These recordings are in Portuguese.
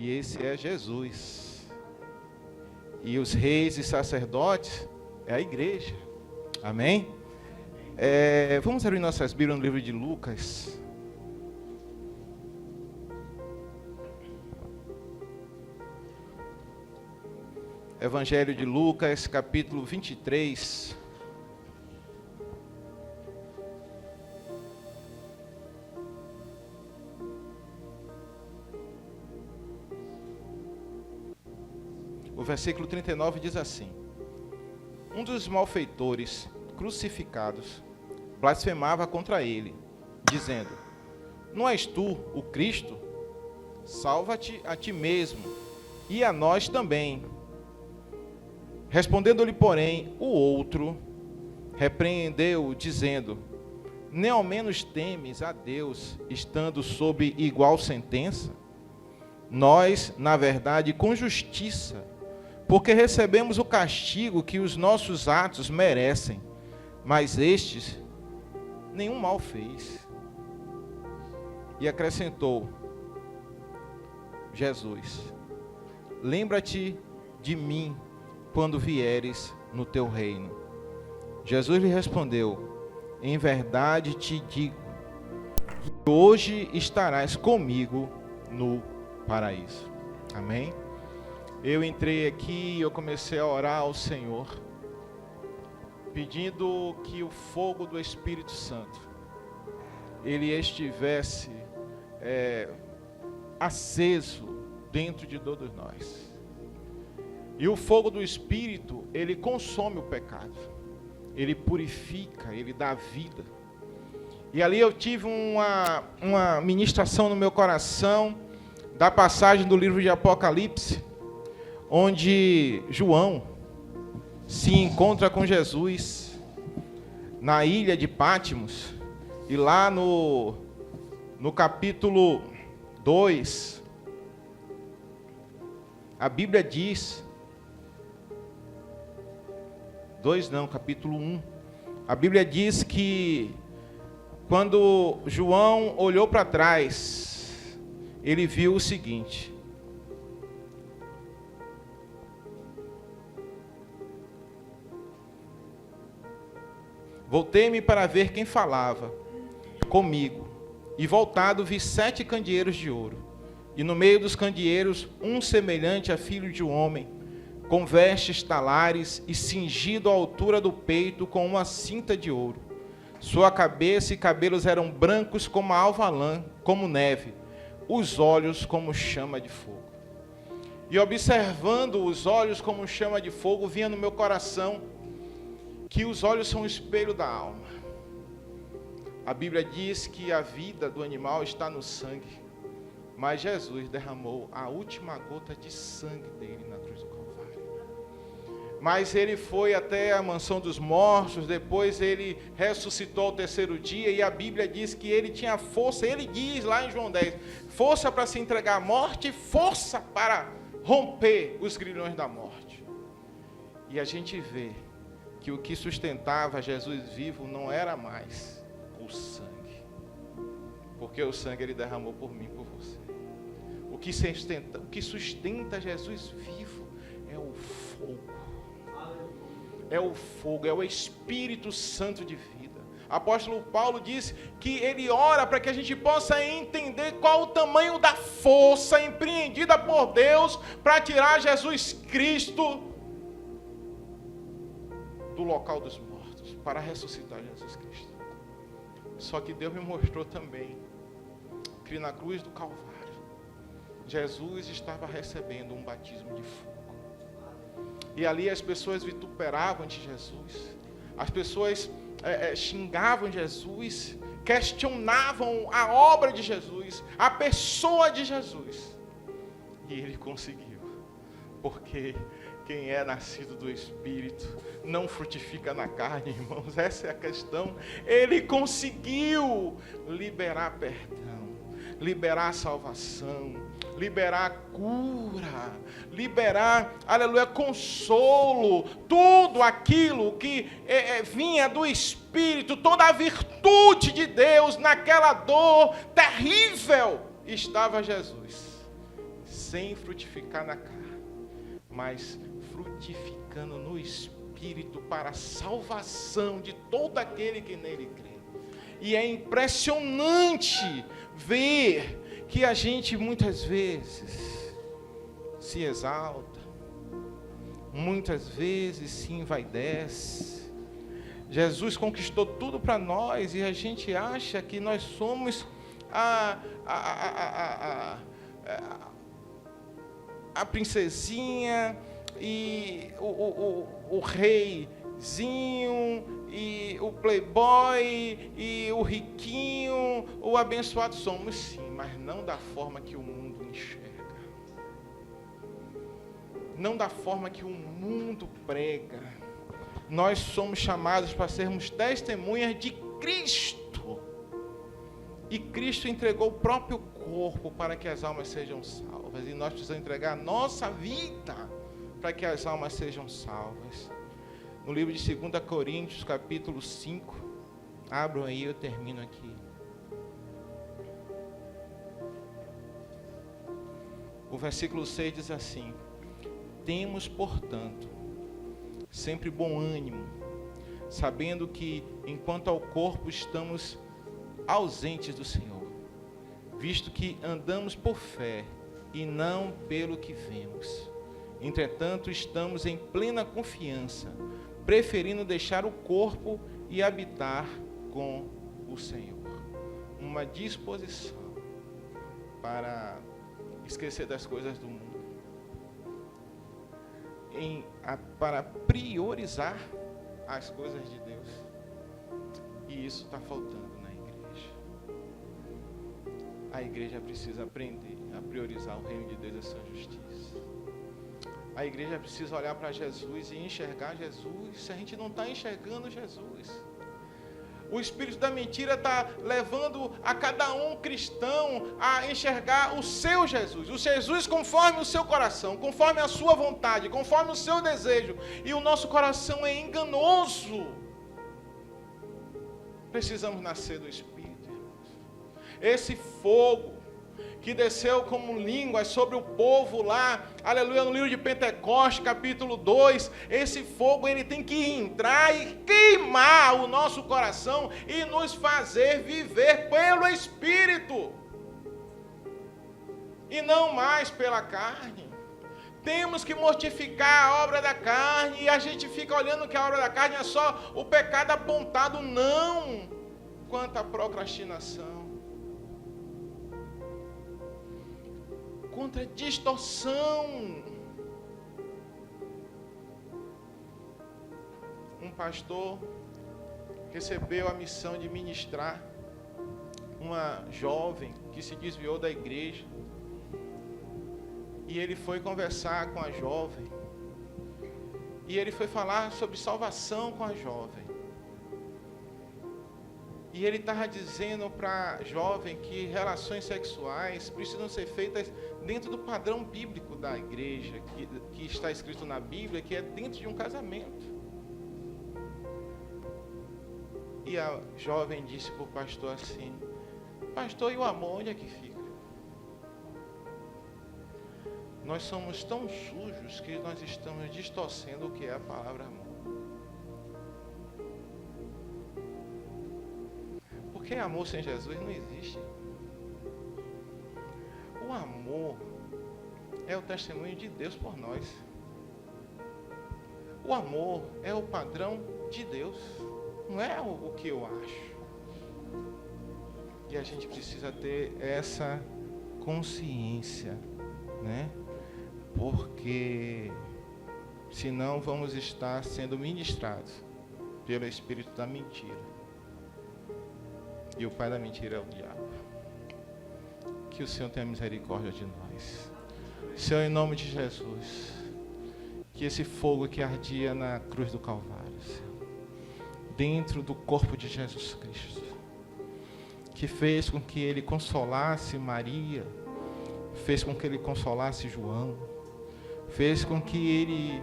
E esse é Jesus. E os reis e sacerdotes é a igreja. Amém? Vamos abrir nossas Bíblias no livro de Lucas. Evangelho de Lucas, capítulo 23. O versículo 39 diz assim: um dos malfeitores crucificados blasfemava contra ele, dizendo: não és tu o Cristo? Salva-te a ti mesmo e a nós também. Respondendo-lhe, porém, o outro repreendeu, dizendo: nem ao menos temes a Deus, estando sob igual sentença? Nós, na verdade, com justiça, porque recebemos o castigo que os nossos atos merecem, mas estes nenhum mal fez. E acrescentou Jesus: lembra-te de mim quando vieres no teu reino. Jesus lhe respondeu: em verdade te digo, que hoje estarás comigo no paraíso. Amém? Eu entrei aqui e eu comecei a orar ao Senhor, pedindo que o fogo do Espírito Santo, ele estivesse aceso dentro de todos nós. E o fogo do Espírito, ele consome o pecado, ele purifica, ele dá vida. E ali eu tive uma ministração no meu coração, da passagem do livro de Apocalipse, onde João se encontra com Jesus na ilha de Pátimos, e lá no capítulo 2, a Bíblia diz, capítulo 1, a Bíblia diz que quando João olhou para trás, ele viu o seguinte: voltei-me para ver quem falava comigo, e voltado vi 7 candeeiros de ouro, e no meio dos candeeiros um semelhante a filho de um homem, com vestes talares e cingido à altura do peito com uma cinta de ouro. Sua cabeça e cabelos eram brancos como a alva lã, como neve, os olhos como chama de fogo. E observando os olhos como chama de fogo, vinha no meu coração que os olhos são o espelho da alma. A Bíblia diz que a vida do animal está no sangue, mas Jesus derramou a última gota de sangue dele na cruz do Calvário. Mas ele foi até a mansão dos mortos, depois ele ressuscitou ao 3º dia, e a Bíblia diz que ele tinha força, ele diz lá em João 10, força para se entregar à morte, força para romper os grilhões da morte. E a gente vê que o que sustentava Jesus vivo não era mais o sangue, porque o sangue ele derramou por mim e por você. O que sustenta Jesus vivo é o fogo. É o fogo, é o Espírito Santo de vida. Apóstolo Paulo diz que ele ora para que a gente possa entender qual o tamanho da força empreendida por Deus para tirar Jesus Cristo do local dos mortos, para ressuscitar Jesus Cristo. Só que Deus me mostrou também que na cruz do Calvário, Jesus estava recebendo um batismo de fogo. E ali as pessoas vituperavam de Jesus, as pessoas xingavam Jesus, questionavam a obra de Jesus, a pessoa de Jesus. E ele conseguiu, porque quem é nascido do Espírito não frutifica na carne, irmãos, essa é a questão. Ele conseguiu liberar perdão, liberar salvação, liberar cura, liberar, aleluia, consolo, tudo aquilo que vinha do Espírito, toda a virtude de Deus naquela dor terrível, estava Jesus sem frutificar na carne, mas frutificando no Espírito para a salvação de todo aquele que nele crê. E é impressionante ver que a gente muitas vezes se exalta, muitas vezes se envaidece. Jesus conquistou tudo para nós e a gente acha que nós somos a princesinha e o reizinho e o playboy e o riquinho, o abençoado. Somos sim, mas não da forma que o mundo enxerga. Não da forma que o mundo prega. Nós somos chamados para sermos testemunhas de Cristo. E Cristo entregou o próprio corpo para que as almas sejam salvas. E nós precisamos entregar a nossa vida para que as almas sejam salvas. No livro de 2 Coríntios, capítulo 5. Abram aí, eu termino aqui. O versículo 6 diz assim: temos, portanto, sempre bom ânimo, sabendo que, enquanto ao corpo, estamos ausentes do Senhor, visto que andamos por fé e não pelo que vemos. Entretanto, estamos em plena confiança, preferindo deixar o corpo e habitar com o Senhor. Uma disposição para esquecer das coisas do mundo, para priorizar as coisas de Deus. E isso está faltando na igreja. A igreja precisa aprender a priorizar o reino de Deus e a sua justiça. A igreja precisa olhar para Jesus e enxergar Jesus. Se a gente não está enxergando Jesus, o espírito da mentira está levando a cada um cristão a enxergar o seu Jesus. O Jesus conforme o seu coração, conforme a sua vontade, conforme o seu desejo. E o nosso coração é enganoso. Precisamos nascer do Espírito, irmãos. Esse fogo que desceu como línguas sobre o povo lá, aleluia, no livro de Pentecostes, capítulo 2, esse fogo ele tem que entrar e queimar o nosso coração e nos fazer viver pelo Espírito e não mais pela carne. Temos que mortificar a obra da carne, e a gente fica olhando que a obra da carne é só o pecado apontado, não, quanto à procrastinação, contra a distorção. Um pastor recebeu a missão de ministrar uma jovem que se desviou da igreja, e ele foi conversar com a jovem, e ele foi falar sobre salvação com a jovem. E ele estava dizendo para a jovem que relações sexuais precisam ser feitas dentro do padrão bíblico da igreja, que está escrito na Bíblia, que é dentro de um casamento. E a jovem disse para o pastor assim: pastor, e o amor, onde é que fica? Nós somos tão sujos que nós estamos distorcendo o que é a palavra amor. Porque amor sem Jesus não existe. O amor é o testemunho de Deus por nós. O amor é o padrão de Deus, não é o que eu acho. E a gente precisa ter essa consciência, né? Porque senão vamos estar sendo ministrados pelo espírito da mentira. E o pai da mentira é o diabo. Que o Senhor tenha misericórdia de nós. Senhor, em nome de Jesus, que esse fogo que ardia na cruz do Calvário, Senhor, dentro do corpo de Jesus Cristo, que fez com que ele consolasse Maria, fez com que ele consolasse João, fez com que ele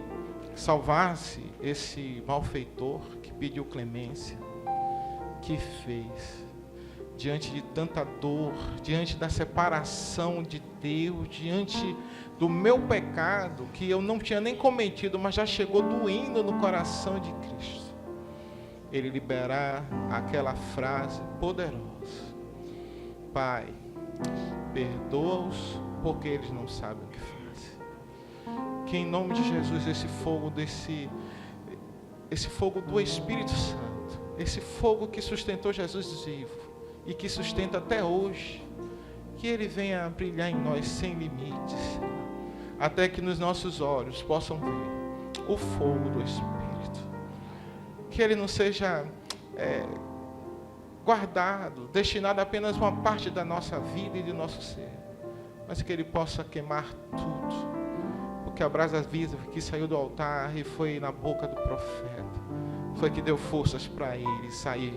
salvasse esse malfeitor que pediu clemência, que fez diante de tanta dor, diante da separação de Deus, diante do meu pecado, que eu não tinha nem cometido, mas já chegou doendo no coração de Cristo. Ele liberar aquela frase poderosa: Pai, perdoa-os, porque eles não sabem o que fazem. Que em nome de Jesus esse fogo do Espírito Santo, esse fogo que sustentou Jesus vivo e que sustenta até hoje, que ele venha brilhar em nós sem limites, até que nos nossos olhos possam ver o fogo do Espírito. Que ele não seja guardado, destinado a apenas uma parte da nossa vida e do nosso ser, mas que ele possa queimar tudo, porque a brasa viva que saiu do altar e foi na boca do profeta, foi que deu forças para ele sair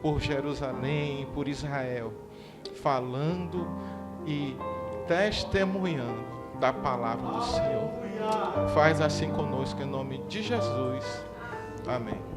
por Jerusalém, por Israel, falando e testemunhando da palavra do Senhor. Faz assim conosco, em nome de Jesus. Amém.